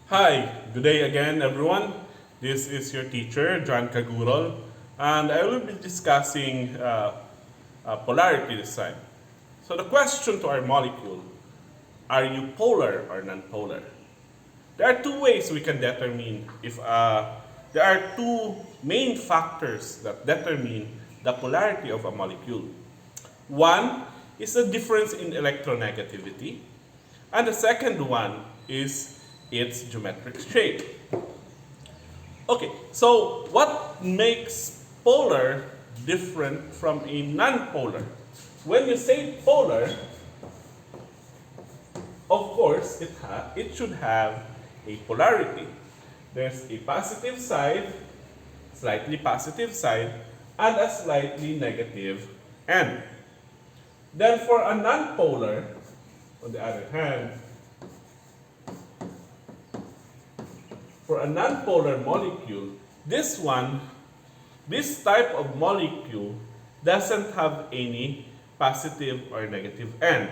Hi, good day again, everyone. This is your teacher, Mr&MrsCagurol, and I will be discussing polarity this time. So, the question to our molecule, are you polar or non-polar? There are two ways we can determine if there are two main factors that determine the polarity of a molecule. One is the difference in electronegativity, and the second one is its geometric shape. Okay, so what makes polar different from a non-polar? When you say polar, of course, it should have a polarity. There's a positive side, slightly positive side, and a slightly negative end. Then for a non-polar, on the other hand, for a non-polar molecule, this type of molecule doesn't have any positive or negative end.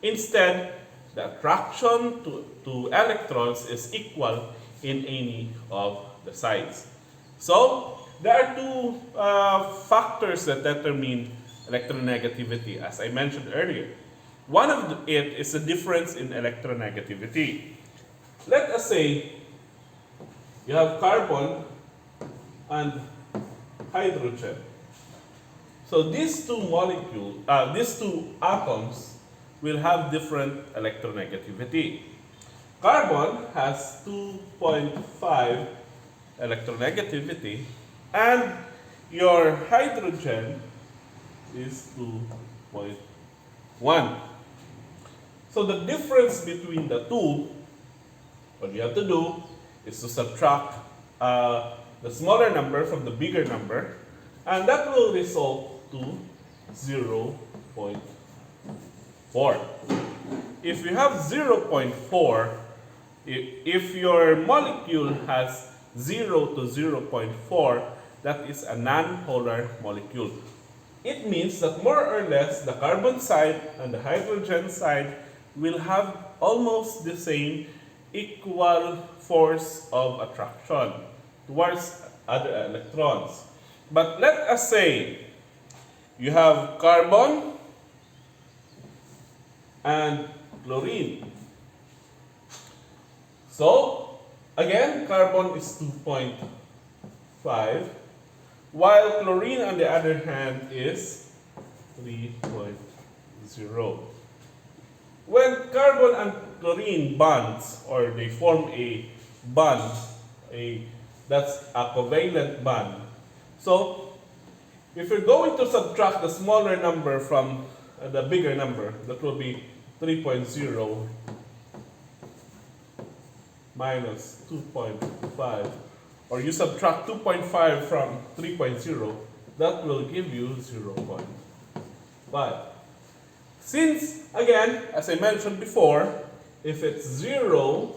Instead, the attraction to electrons is equal in any of the sides. So, there are two factors that determine electronegativity, as I mentioned earlier. One of it is the difference in electronegativity. Let us say you have carbon and hydrogen. So these these two atoms will have different electronegativity. Carbon has 2.5 electronegativity and your hydrogen is 2.1. So the difference between the two, what you have to do is to subtract the smaller number from the bigger number, and that will result to 0.4. If you have 0.4, if your molecule has 0 to 0.4, that is a non-polar molecule. It means that more or less the carbon side and the hydrogen side will have almost the same equal force of attraction towards other electrons. But let us say you have carbon and chlorine. So, again, carbon is 2.5, while chlorine, on the other hand, is 3.0. When carbon and chlorine bonds, or they form a bond, that's a covalent bond. So, if you're going to subtract the smaller number from the bigger number, that will be 3.0 minus 2.5, or you subtract 2.5 from 3.0, that will give you 0.5. Since, again, as I mentioned before, if it's 0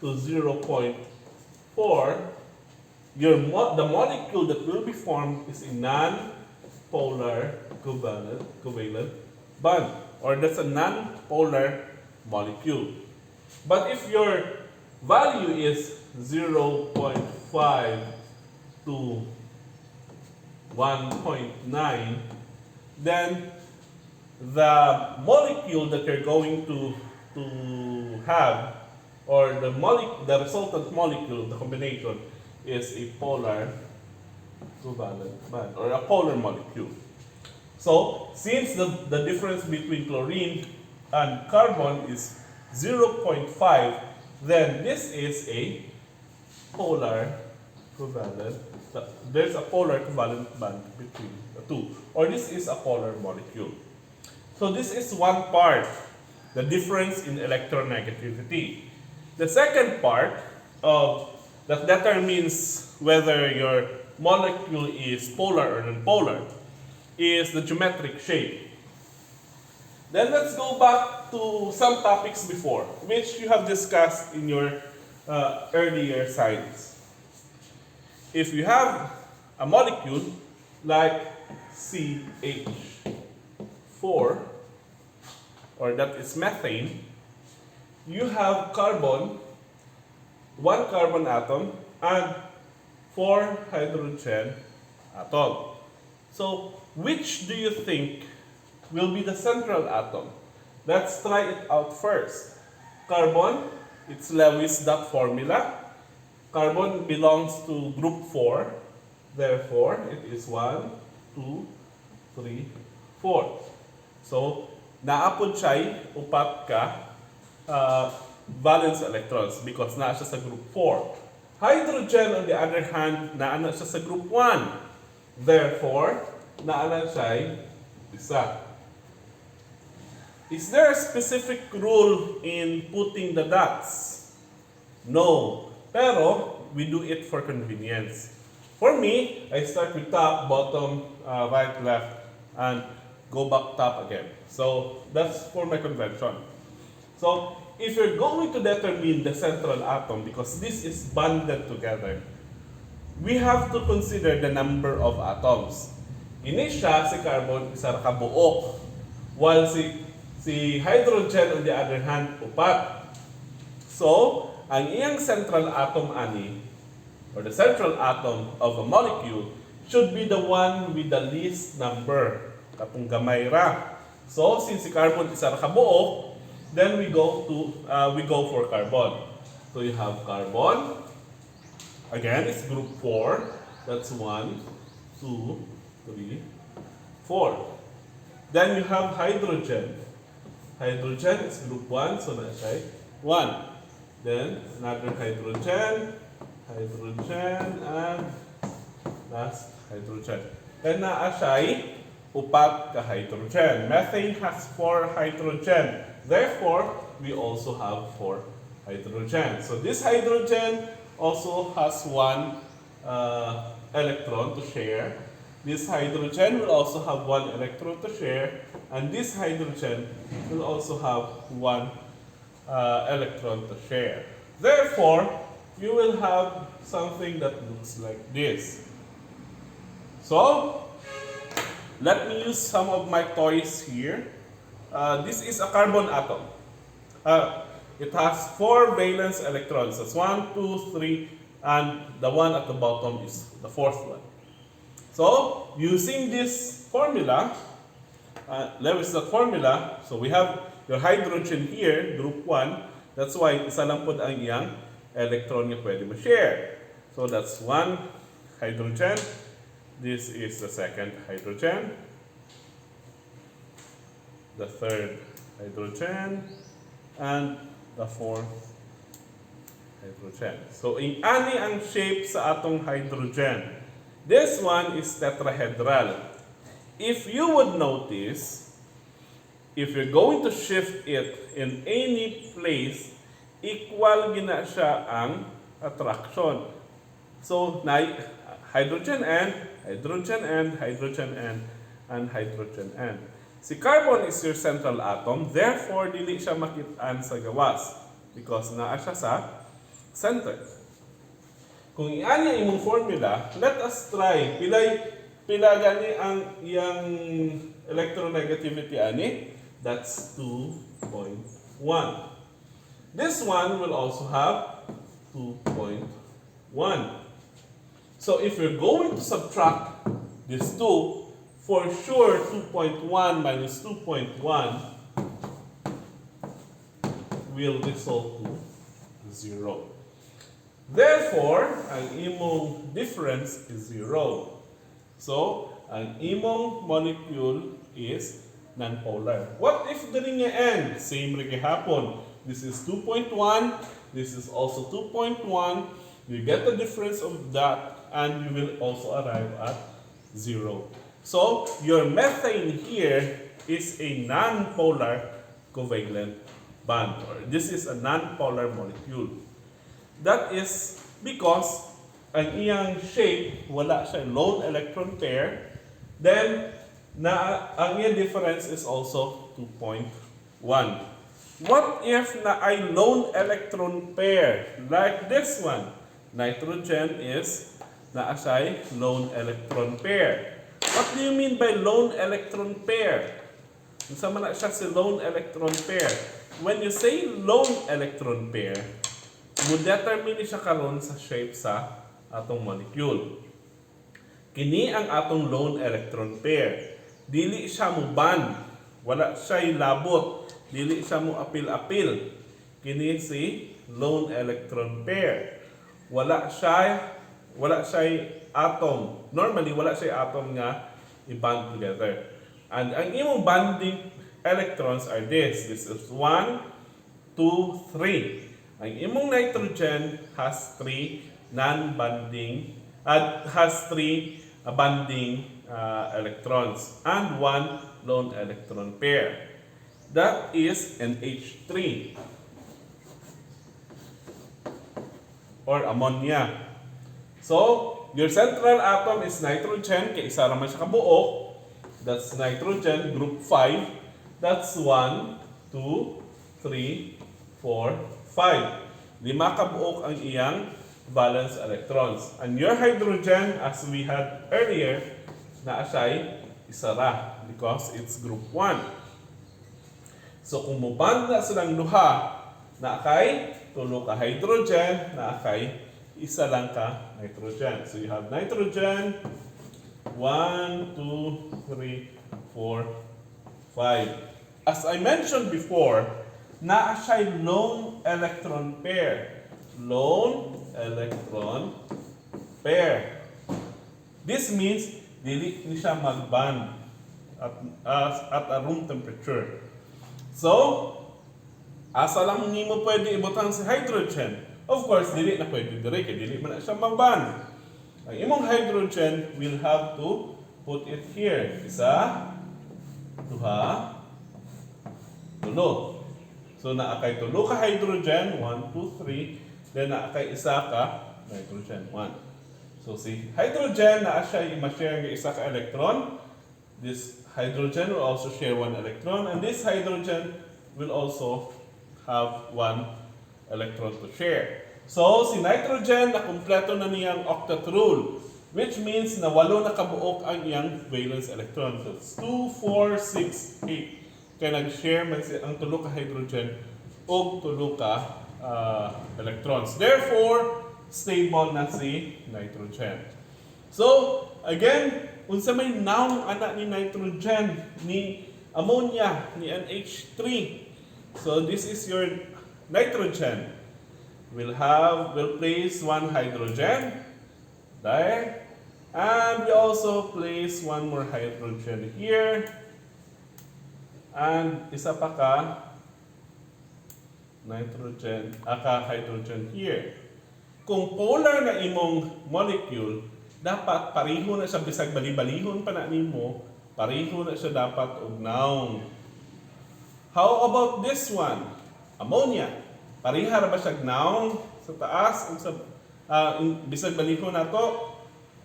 to 0.4, the molecule that will be formed is a non-polar covalent bond, or that's a non-polar molecule. But if your value is 0.5 to 1.9, then the molecule that you're going to have, or the resultant molecule, the combination, is a polar covalent bond, or a polar molecule. So, since the difference between chlorine and carbon is 0.5, then this is a polar covalent. There's a polar covalent bond between the two, or this is a polar molecule. So this is one part, the difference in electronegativity. The second part that determines whether your molecule is polar or non-polar is the geometric shape. Then let's go back to some topics before, which you have discussed in your earlier science. If you have a molecule like CH4, or that is methane, you have carbon 1 carbon atom and 4 hydrogen atom. So, which do you think will be the central atom? Let's try it out first. Carbon, it's Lewis dot formula. Carbon belongs to group 4. Therefore, it is 1, 2, 3, 4. So, naapod siya'y upat ka valence electrons because naa siya sa group 4. Hydrogen, on the other hand, naana siya sa group 1. Therefore, naana siya'y isa. Is there a specific rule in putting the dots? No. Pero, we do it for convenience. For me, I start with top, bottom, right, left, and go back top again. So, that's for my convention. So, if you're going to determine the central atom, because this is bonded together, we have to consider the number of atoms. Ini siya, si carbon, isa ra ka buok. While si hydrogen, on the other hand, upat. So, ang iyang central atom ani, or the central atom of a molecule, should be the one with the least number. Katong gamay ra. So, since si carbon isa ra ka buok, then we go for carbon. So, you have carbon. Again, it's group 4. That's 1, 2, 3, 4. Then you have hydrogen. Hydrogen is group 1, so na siya 1. Then another hydrogen, and last hydrogen. Then naa siya upat ka hydrogen. Methane has 4 hydrogen. Therefore, we also have 4 hydrogen. So this hydrogen also has 1 electron to share. This hydrogen will also have 1 electron to share, and this hydrogen will also have 1 electron to share. Therefore, you will have something that looks like this. So, let me use some of my toys here. This is a carbon atom. It has 4 valence electrons. That's 1, 2, 3, and the one at the bottom is the 4th one. So, using this formula, Lewis dot formula, so we have your hydrogen here, group 1. That's why isa lang po ang iyang electron niya pwede ma-share. So, that's 1 hydrogen. This is the 2nd hydrogen. The 3rd hydrogen. And the 4th hydrogen. So, ani ang shape sa atong hydrogen. This one is tetrahedral. If you would notice, if you're going to shift it in any place, equal gina siya ang attraction. So, hydrogen end, hydrogen end, hydrogen end, and hydrogen end. Si carbon is your central atom, therefore, dili siya makitaan sa gawas because naa siya sa center. Kung iyan yung imong formula, let us try. Pila gani ang iyang electronegativity ani? That's 2.1. This one will also have 2.1. So if you're going to subtract these two, for sure 2.1 minus 2.1 will result to 0. Therefore, ang imong difference is 0. So, ang imong molecule is non-polar. What if dili nga end? Same rin gihapon. This is 2.1. This is also 2.1. You get the difference of that, and you will also arrive at 0. So, your methane here is a non-polar covalent bond, or this is a non-polar molecule. That is because ang iyang shape, wala siya lone electron pair. Then, ang iyang difference is also 2.1. What if na ay lone electron pair? Like this one. Nitrogen is naa siya lone electron pair. What do you mean by lone electron pair? Unsa man na siya si lone electron pair? When you say lone electron pair, mo-determine siya karon sa shape sa atong molecule. Kini ang atong lone electron pair. Dili siya mo band, wala siya labot, dili siya mo apil-apil. Kini si lone electron pair. Wala siya atom. Normally wala siya atom nga i-band together. And ang imong bonding electrons are this. This is 1, 2, 3. Ang imong nitrogen has 3 non-bonding has 3 bonding electrons and 1 lone electron pair. That is an H3 or ammonia. So, your central atom is nitrogen, kaya isa naman siya kabuok. That's nitrogen, group 5. That's 1, 2, 3, 4, 5. 5 kabuok ang iyang valence electrons. And your hydrogen, as we had earlier, na asay isara because it's group 1. So kung muband na silang duha, na kay tulo ka hydrogen, na kay isa lang ka nitrogen. So you have nitrogen 1, 2, 3, 4, 5. As I mentioned before, naa siya'y lone electron pair. Lone electron pair. This means dili ni siya mag-bond at a room temperature. So, asa lang nimo pwede ibutang si hydrogen. Of course, dili na pwede dire kay dili man na siya mag-bond. Ang imong hydrogen will have to put it here. Isa, duha, tulo. So naakay tulo ka hydrogen, 1, 2, 3, then naakay isa ka nitrogen, 1. So si hydrogen na siya i-share ng isa ka electron. This hydrogen will also share 1 electron, and this hydrogen will also have 1 electron to share. So si nitrogen na kumpleto na niyang octet rule, which means na 8 na kabuok ang iyang valence electron. So it's 2, 4, 6, 8. Kaya nag-share man ang tulo ka hydrogen o tulo ka electrons. Therefore, stable na si nitrogen. So, again, unsa may noun ana ni nitrogen, ni ammonia, ni NH3. So, this is your nitrogen. We'll place 1 hydrogen there. And we also place 1 more hydrogen here. And isa pa ka nitrogen, hydrogen here. Kung polar na imong molecule, dapat pareho na siya bisag bali-balihon pa na nimo, pareho na siya dapat og noun. How about this one? Ammonia. Pareha ra ba siya noun sa taas ug sa bisag balihon nato?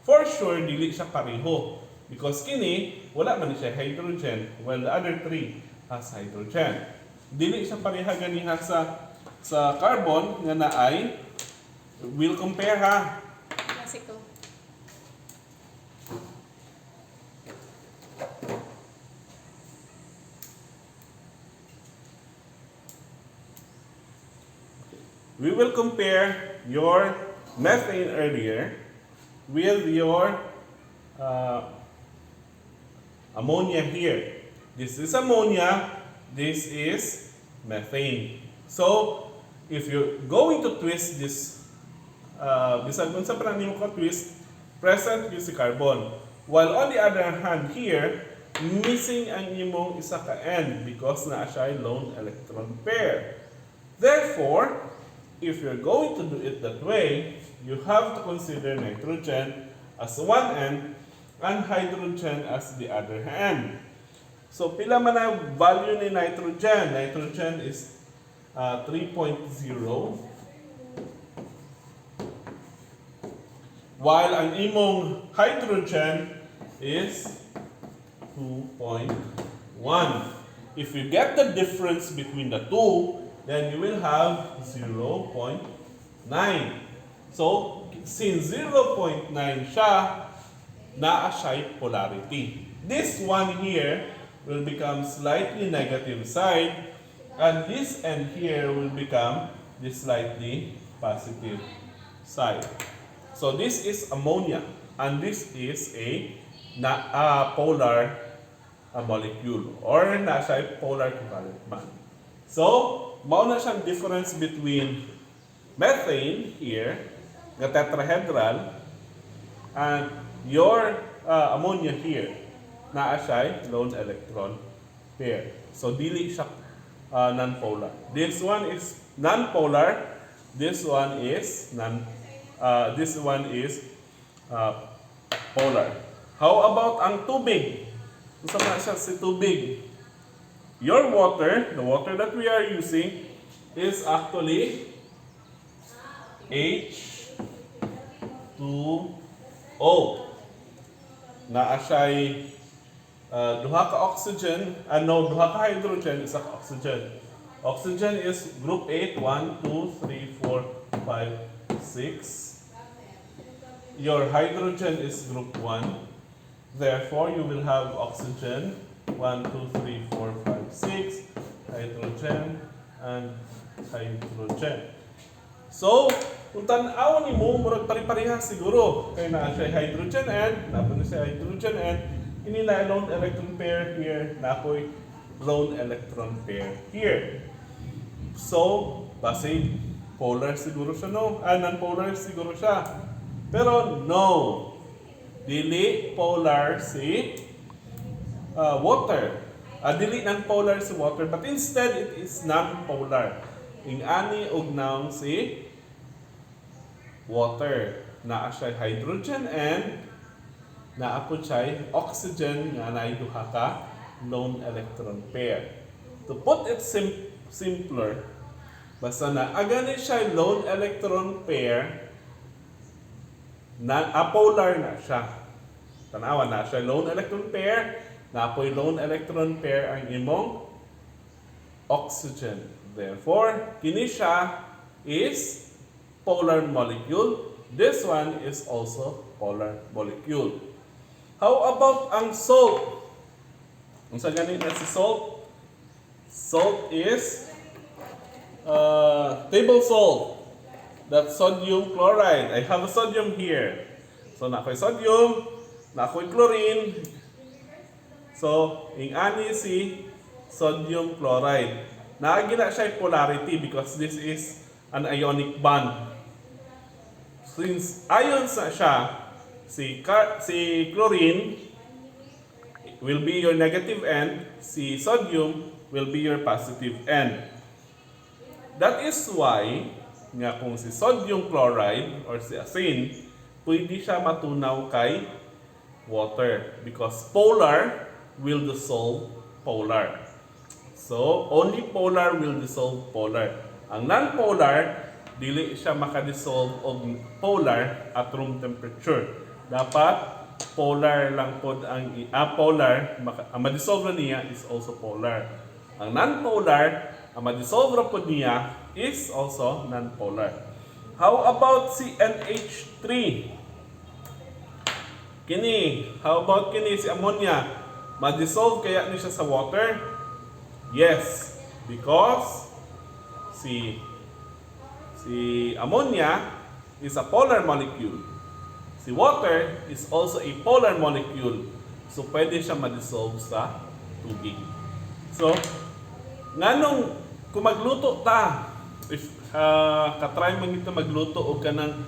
For sure dili siya pareho. Because kini, wala man siya hydrogen, while the other 3 has hydrogen. Dili siya pareha ganiha sa carbon nga naay. We'll compare ha. Classical. We will compare your methane earlier with your ammonia here. This is ammonia, this is methane. So, if you're going to twist this, bisag kung sa parang nimo ka twist, present yung si carbon. While on the other hand here, missing ang imong isa ka end because na siya lone electron pair. Therefore, if you're going to do it that way, you have to consider nitrogen as one end and hydrogen as the other end. So, pila man ang value ni nitrogen? Nitrogen is 3.0. While ang imong hydrogen is 2.1. If you get the difference between the two, then you will have 0.9. So, since 0.9 siya, naa siya'y polarity. This one here will become slightly negative side, and this end here will become the slightly positive side. So this is ammonia, and this is a polar molecule, or nasa polar covalent bond. So, mao na siyang difference between methane here, the tetrahedral, and your ammonia here, na siya lone electron pair. So, dili siya non-polar. This one is non-polar. This one is polar. How about ang tubig? Kung saan siya si tubig? Your water, the water that we are using, is actually H2O. Naa siya'y duha ka oxygen, duha ka hydrogen, isa ka oxygen. Oxygen is group 8, 1, 2, 3, 4, 5, 6. Your hydrogen is group 1. Therefore, you will have oxygen, 1, 2, 3, 4, 5, 6, hydrogen, and hydrogen. So, kung tanaw ni mo, murag pari-parihas siguro. Kaya na siya hydrogen and, napon siya hydrogen and, hindi na lone electron pair here, na ako'y lone electron pair here. So, base polar siguro siya, no? Non-polar siguro siya. Pero no, dili polar si water. Dili non-polar si water, but instead it is non-polar. Ingani og naong si water. Naa siya hydrogen and naa po siya oxygen nga naay duha ka lone electron pair. To put it simpler, basta na agani siya lone electron pair, na apolar na siya. Tanawa na siya lone electron pair, na apoy lone electron pair ang imong oxygen. Therefore, kini siya is polar molecule. This one is also polar molecule. How about ang salt? Kung sa ganit na si salt, salt is table salt. That's sodium chloride. I have a sodium here. So, na ako'y sodium, na ako'y chlorine. So, ingani si sodium chloride. Naagina siya polarity because this is an ionic bond. Since ions na siya, si chlorine will be your negative end, si sodium will be your positive end. That is why, nga kung si sodium chloride or si asin, pwede siya matunaw kay water because polar will dissolve polar. So, only polar will dissolve polar. Ang non-polar, dili siya makadissolve og polar at room temperature. Dapat polar lang pod ang polar, ang madissolve na niya is also polar. Ang non-polar, ang madissolve ra pod niya is also non-polar. How about si NH3? How about si ammonia? Madissolve kaya ni siya sa water? Yes, because si ammonia is a polar molecule. Si water is also a polar molecule. So, pwede siya ma-dissolve sa tubig. So, nganong kung magluto ta, if katry man ito magluto o kanang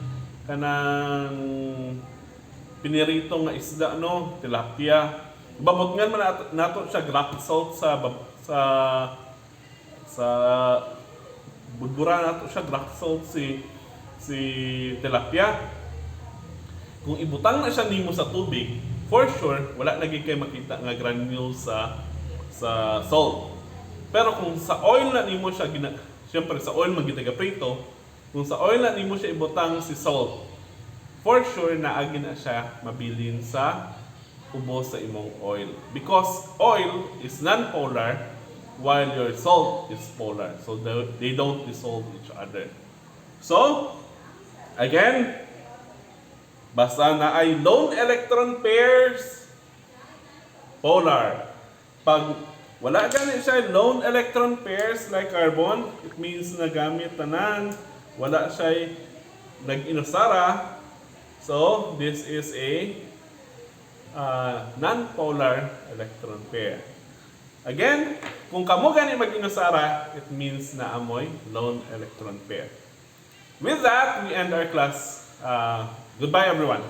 pinirito nga isda, tilapia. Babot nga man nato siya rock salt sa budbura nato siya rock salt si tilapia. Kung ibutang na siya nimo sa tubig, for sure wala lagi kay makita nga granules sa salt. Pero kung sa oil na nimo siya siyempre sa oil man gitaga-prito, kung sa oil na nimo siya ibutang si salt, for sure naagi na siya mabilin sa ubos sa imong oil. Because oil is non-polar while your salt is polar. So they don't dissolve each other. So, again, basta na ay lone electron pairs, polar. Pag wala gani siya lone electron pairs like carbon, it means na gamit tanan Wala siya'y nag-inusara. So, this is a non-polar electron pair. Again, kung kamo gani mag-inusara, it means na amoy lone electron pair. With that, we end our class. Goodbye, everyone.